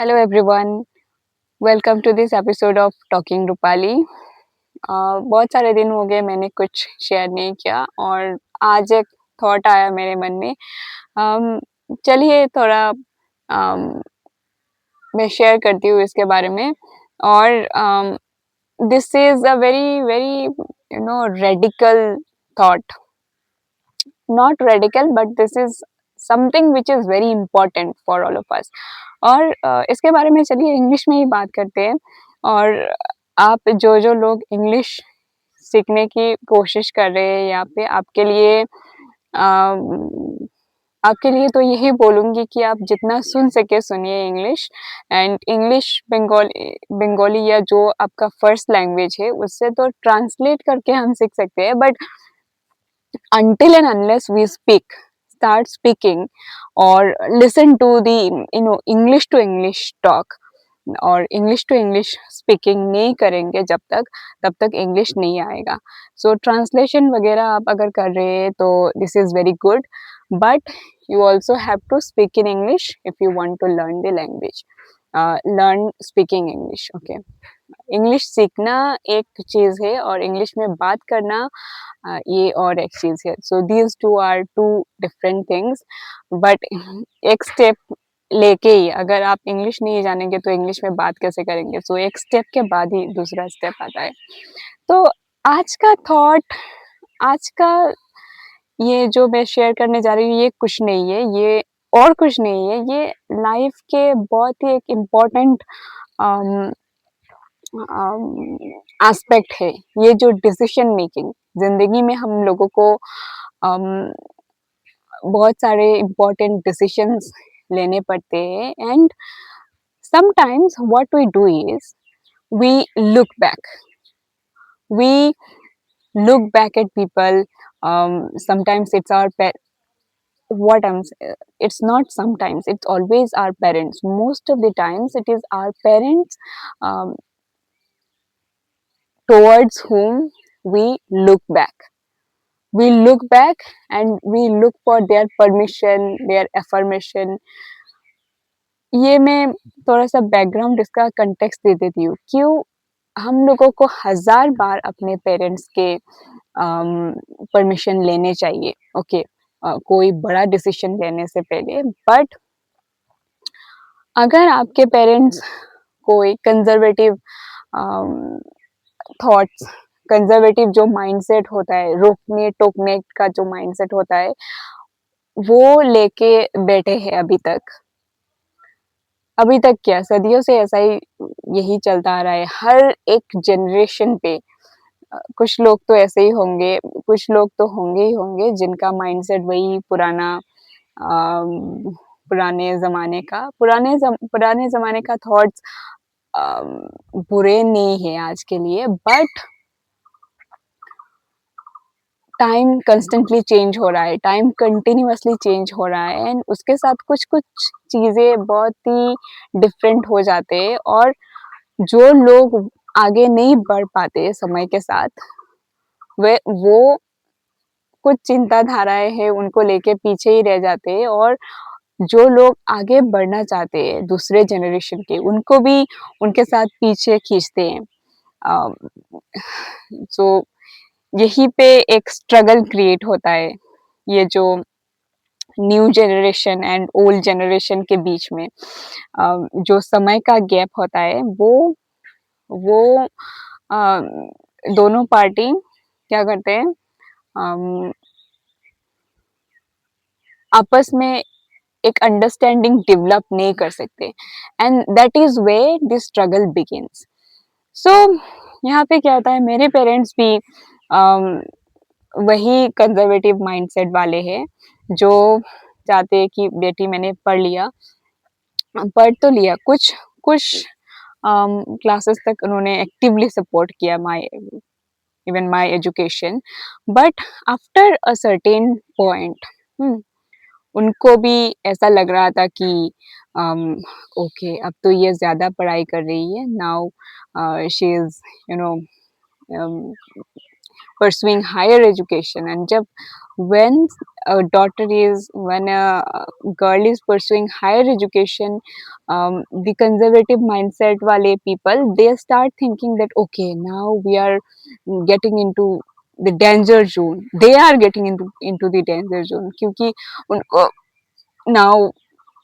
Hello everyone, welcome to this episode of talking Rupali. बहुत सारे दिन हो गए मैंने कुछ शेयर नहीं किया और आज एक थॉट आया मेरे मन में। चलिए थोड़ा मैं शेयर करती हूँ इसके बारे में। और this is a very very radical thought, not radical but this is something which is very important for all of us. और इसके बारे में चलिए इंग्लिश में ही बात करते हैं। और आप जो लोग इंग्लिश सीखने की कोशिश कर रहे हैं यहाँ पे आपके लिए तो यही बोलूँगी कि आप जितना सुन सके सुनिए इंग्लिश। एंड इंग्लिश बंगाली या जो आपका फर्स्ट लैंग्वेज है उससे तो ट्रांसलेट करके हम सीख सकते हैं, but until and unless we start speaking or listen to the English to English talk और इंग्लिश टू इंग्लिश स्पीकिंग नहीं करेंगे जब तक तब तक इंग्लिश नहीं आएगा। सो ट्रांसलेशन वगैरह आप अगर कर रहे हैं तो this is very good, but you also have to speak in English if you want to learn the language, learn speaking English. Okay, English सीखना एक चीज़ है और इंग्लिश में बात करना ये और एक चीज़ है। So these two are two different things, but एक स्टेप लेके ही अगर आप इंग्लिश नहीं जानेंगे तो इंग्लिश में बात कैसे करेंगे। सो एक स्टेप के बाद ही दूसरा स्टेप आता है। तो आज का थॉट, आज का ये जो मैं शेयर करने जा रही हूँ ये कुछ नहीं है, ये और कुछ नहीं है, ये लाइफ के बहुत ही एक इम्पोर्टेंट एस्पेक्ट है। ये जो डिसीजन मेकिंग जिंदगी में हम लोगों को um, बहुत सारे इम्पोर्टेंट डिसीजंस लेने पड़ते हैं। And sometimes what we do is we look back, we look back at people. Sometimes it's our what it's not sometimes, it's always our parents. Most of the times it is our parents um, towards whom we look back and we look for their permission, their affirmation. ये मैं थोड़ा सा background इसका context दे देती हूँ। क्यों हम लोगों को हजार बार अपने पेरेंट्स के परमिशन लेने चाहिए। ओके, कोई बड़ा डिसीजन लेने से पहले। बट अगर आपके पेरेंट्स कोई कंजर्वेटिव थॉट्स, कंजर्वेटिव जो माइंडसेट होता है, रोकने टोकने का जो माइंडसेट होता है, वो लेके बैठे हैं अभी तक क्या सदियों से ऐसा ही यही चलता आ रहा है हर एक जनरेशन पे। कुछ लोग तो ऐसे ही होंगे, कुछ लोग तो होंगे ही होंगे जिनका माइंडसेट वही पुराना, पुराने जमाने का थॉट्स बुरे नहीं है आज के लिए। बट टाइम कंस्टेंटली चेंज हो रहा है, टाइम कंटिन्यूअसली चेंज हो रहा है एंड उसके साथ कुछ कुछ चीजें बहुत ही डिफरेंट हो जाते हैं। और जो लोग आगे नहीं बढ़ पाते समय के साथ, वे वो कुछ चिंताधाराएं हैं उनको लेके पीछे ही रह जाते हैं। और जो लोग आगे बढ़ना चाहते हैं दूसरे जनरेशन के, उनको भी उनके साथ पीछे खींचते हैं। सो यहीं पे एक स्ट्रगल क्रिएट होता है, ये जो new generation and old generation के बीच में जो समय का गैप होता है, वो दोनों पार्टी क्या करते हैं, आपस में एक अंडरस्टैंडिंग डेवलप नहीं कर सकते and that is way this struggle begins. So यहाँ पे क्या होता है, मेरे पेरेंट्स भी वही कंजर्वेटिव माइंडसेट वाले हैं जो चाहते हैं कि बेटी मैंने पढ़ तो लिया, कुछ कुछ क्लासेस तक उन्होंने एक्टिवली सपोर्ट किया my even my education. But after a certain point उनको भी ऐसा लग रहा था कि ओके अब तो ये ज़्यादा पढ़ाई कर रही है, now she is you know pursuing higher education. And जब when when a girl is pursuing higher education, the conservative mindset wale people, they start thinking that okay, now we are getting into the danger zone. They are getting into the danger zone क्योंकि उनको now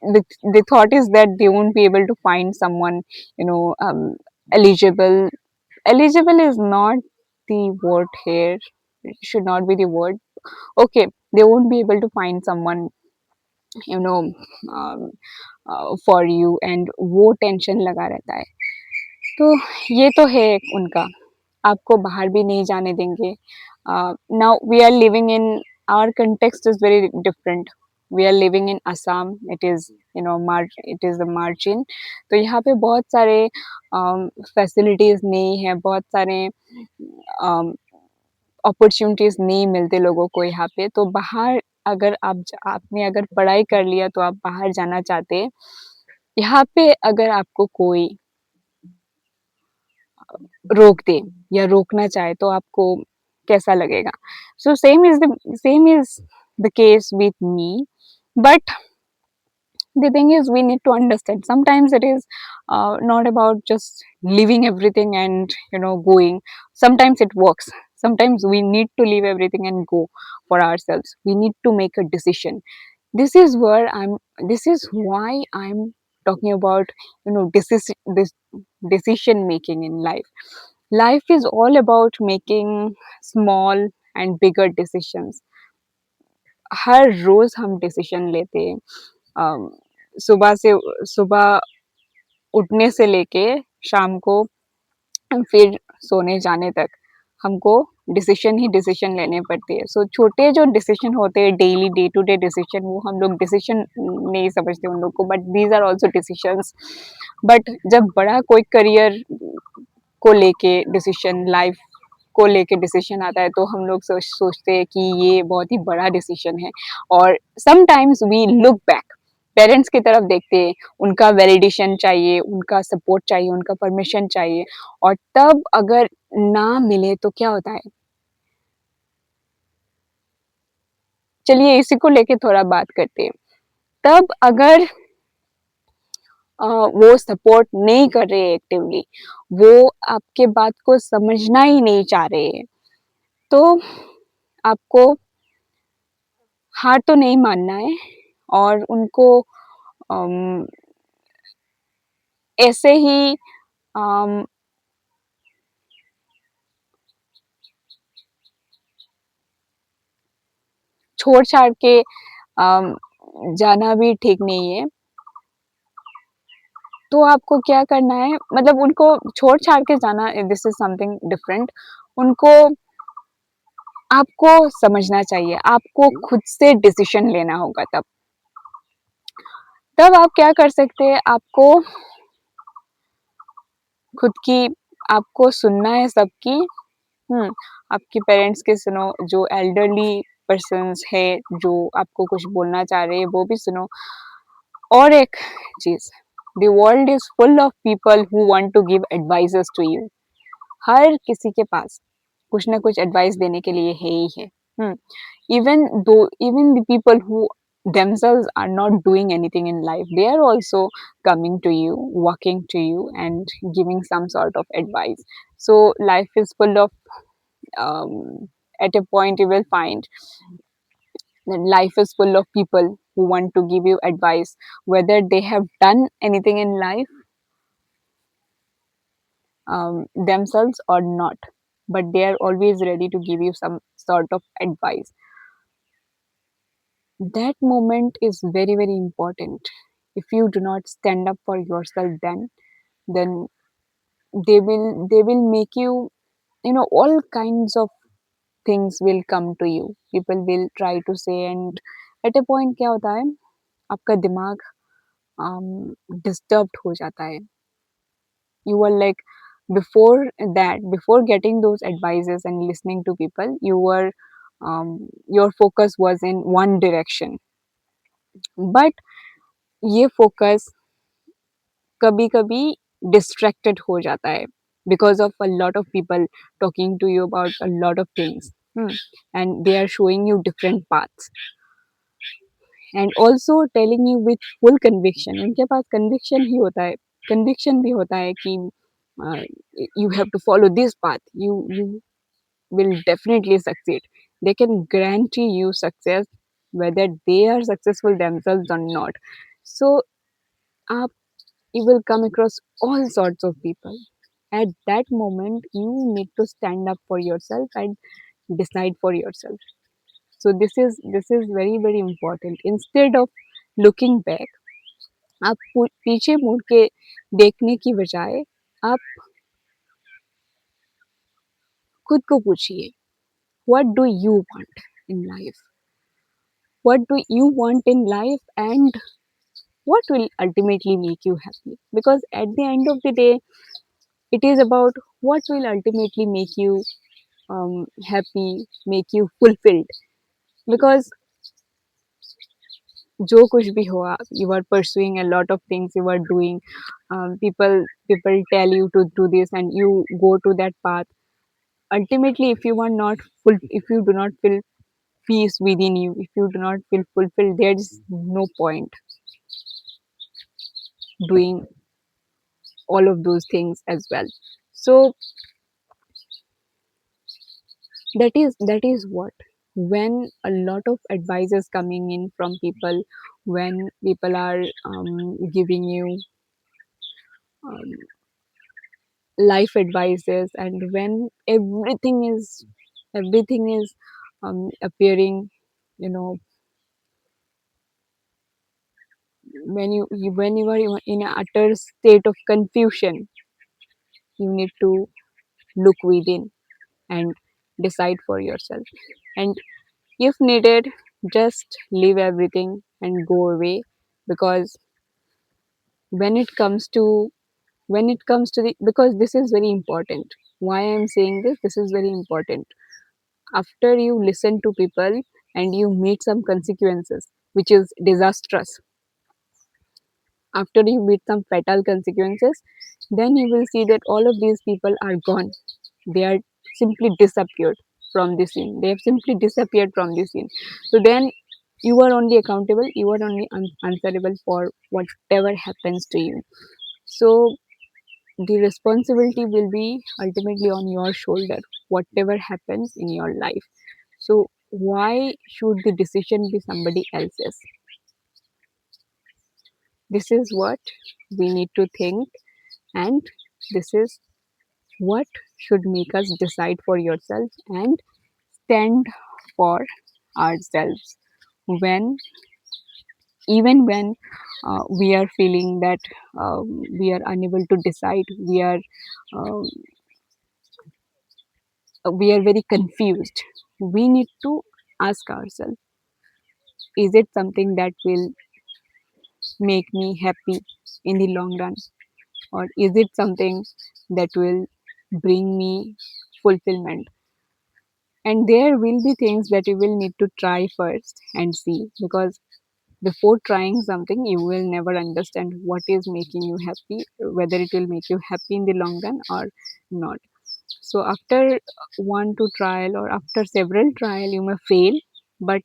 the thought is that they won't be able to find someone, you know, eligible. Eligible is not the word here. It should not be the word. Okay, they won't be able to find someone, you know, um, for you, and वो tension लगा रहता है. तो ये तो है उनका. आपको बाहर भी नहीं जाने देंगे. Now we are living in, our context is very different. We are living in Assam. It is, you know, it is the margin. तो यहाँ पे बहुत सारे फैसिलिटीज नहीं है, बहुत सारे अपॉर्चुनिटीज नहीं मिलते लोगों को यहाँ पे. तो बाहर अगर आपने अगर पढ़ाई कर लिया तो आप बाहर जाना चाहते हैं. यहाँ पे अगर आपको कोई रोक दे या रोकना चाहे तो आपको कैसा लगेगा? So same is the case with me. But the thing is we need to understand sometimes it is not about just leaving everything and, you know, going. Sometimes it works. Sometimes we need to leave everything and go for ourselves. We need to make a decision. This is where I'm this is why I'm talking about, you know, this decision making in life. Life is all about making small and bigger decisions. हर रोज हम decision लेते हैं. अम, सुबह से सुबह उठने से लेके शाम को फिर सोने जाने तक हमको डिसीजन ही डिसीजन लेने पड़ते हैं. सो छोटे जो डिसीजन होते हैं daily day to day decision, वो हम लोग डिसीजन नहीं समझते उन लोग को, but these are also decisions. But जब बड़ा कोई करियर को लेके डिसीजन, लाइफ को लेके डिसीजन आता है तो हम लोग सोचते हैं कि ये बहुत ही बड़ा डिसीजन है. और sometimes we look back, parents की तरफ देखते हैं, उनका वैलिडेशन चाहिए, उनका सपोर्ट चाहिए, उनका परमिशन चाहिए. और तब अगर ना मिले तो क्या होता है? चलिए इसी को लेके थोड़ा बात करते हैं. तब अगर वो सपोर्ट नहीं कर रहे एक्टिवली, वो आपके बात को समझना ही नहीं चाह रहे हैं, तो आपको हार तो नहीं मानना है और उनको अम, ऐसे ही अम, छोड़-छाड़ के जाना भी ठीक नहीं है. तो आपको क्या करना है, मतलब उनको छोड़-छाड़ के जाना, दिस इज़ समथिंग डिफरेंट. उनको आपको समझना चाहिए, आपको खुद से डिसीजन लेना होगा तब. तब आप क्या कर सकते हैं, आपको खुद की आपको सुनना है सबकी. हुँ, आपके पेरेंट्स की सुनो, जो एल्डरली पर्सन्स है, जो आपको कुछ बोलना चाह रहे हैं, वो भी सुनो. और एक चीज़, the world is full of people who want to give advices to you. हर किसी के पास कुछ ना कुछ एडवाइस देने के लिए है ही है. हुँ, even the people who themselves are not doing anything in life, they are also coming to you, walking to you and giving some sort of advice. So life is full of at a point you will find that life is full of people who want to give you advice, whether they have done anything in life themselves or not, but they are always ready to give you some sort of advice. That moment is very very important. If you do not stand up for yourself, then they will make you, you know, all kinds of things will come to you. People will try to say, and at a point क्या होता है, आपका दिमाग disturbed हो जाता है. You were like, before that, before getting those advices and listening to people, you were your focus was in one direction. But ये focus कभी-कभी distracted हो जाता है because of a lot of people talking to you about a lot of things. Hmm. And they are showing you different paths and also telling you with full conviction. उनके पास conviction ही होता है, conviction भी होता है कि uh, you have to follow this path. You will definitely succeed. They can guarantee you success whether they are successful themselves or not. So आप you will come across all sorts of people. At that moment, you need to stand up for yourself and decide for yourself. So this is very very important. Instead of looking back, आप पीछे मुड़ के देखने की बजाय आप खुद को पूछिए, what do you want in life? What do you want in life, and what will ultimately make you happy? Because at the end of the day, it is about what will ultimately make you happy, make you fulfilled. Because जो कुछ भी हो आप, you are pursuing a lot of things, you are doing, people tell you to do this and you go to that path. Ultimately, if you are not full, if you do not feel peace within you, if you do not feel fulfilled, there is no point doing all of those things as well. So that is what, when a lot of advice is coming in from people, when people are giving you um, life advices, and when everything is appearing, you know, when you are in an utter state of confusion, you need to look within and decide for yourself. And if needed, just leave everything and go away. Because when it comes to the, because this is very important, why I'm saying this is very important. After you listen to people and you meet some consequences which is disastrous, after you meet some fatal consequences, then you will see that all of these people are gone. They are simply disappeared from the scene. They have simply disappeared from the scene. So then you are only accountable, you are only answerable for whatever happens to you. So the responsibility will be ultimately on your shoulder, whatever happens in your life. So why should the decision be somebody else's? This is what we need to think, and this is what should make us decide for yourself and stand for ourselves when, even when we are feeling that we are unable to decide, um, we are very confused. We need to ask ourselves, is it something that will make me happy in the long run, or is it something that will bring me fulfillment? And there will be things that you will need to try first and see, because before trying something you will never understand what is making you happy, whether it will make you happy in the long run or not. So after one to trial or after several trial you may fail, but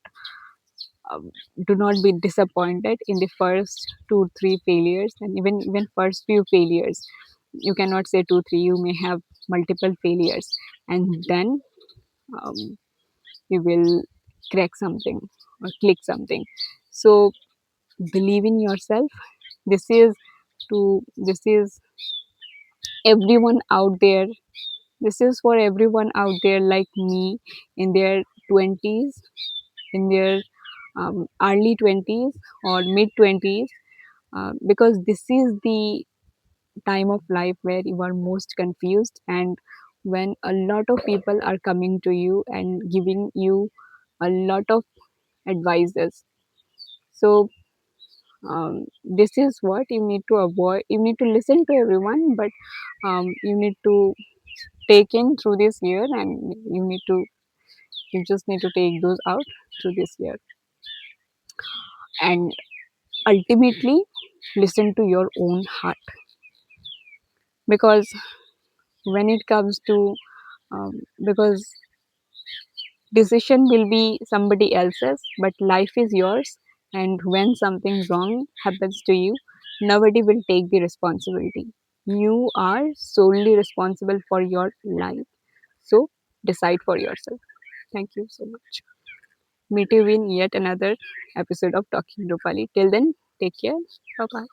um, do not be disappointed in the first 2 3 failures, and even first few failures. You cannot say 2 3, you may have multiple failures, and then um, you will crack something or click something. So believe in yourself. This is everyone out there, this is for everyone out there like me, in their 20s, in their early 20s or mid 20s, because this is the time of life where you are most confused, and when a lot of people are coming to you and giving you a lot of advices. So this is what you need to avoid. You need to listen to everyone, but you need to take in through this year, and you just need to take those out through this year, and ultimately listen to your own heart. Because when it comes to because Decision will be somebody else's, but life is yours. And when something wrong happens to you, nobody will take the responsibility. You are solely responsible for your life. So decide for yourself. Thank you so much. Meet you in yet another episode of Talking Rupali. Till then, take care. Bye bye.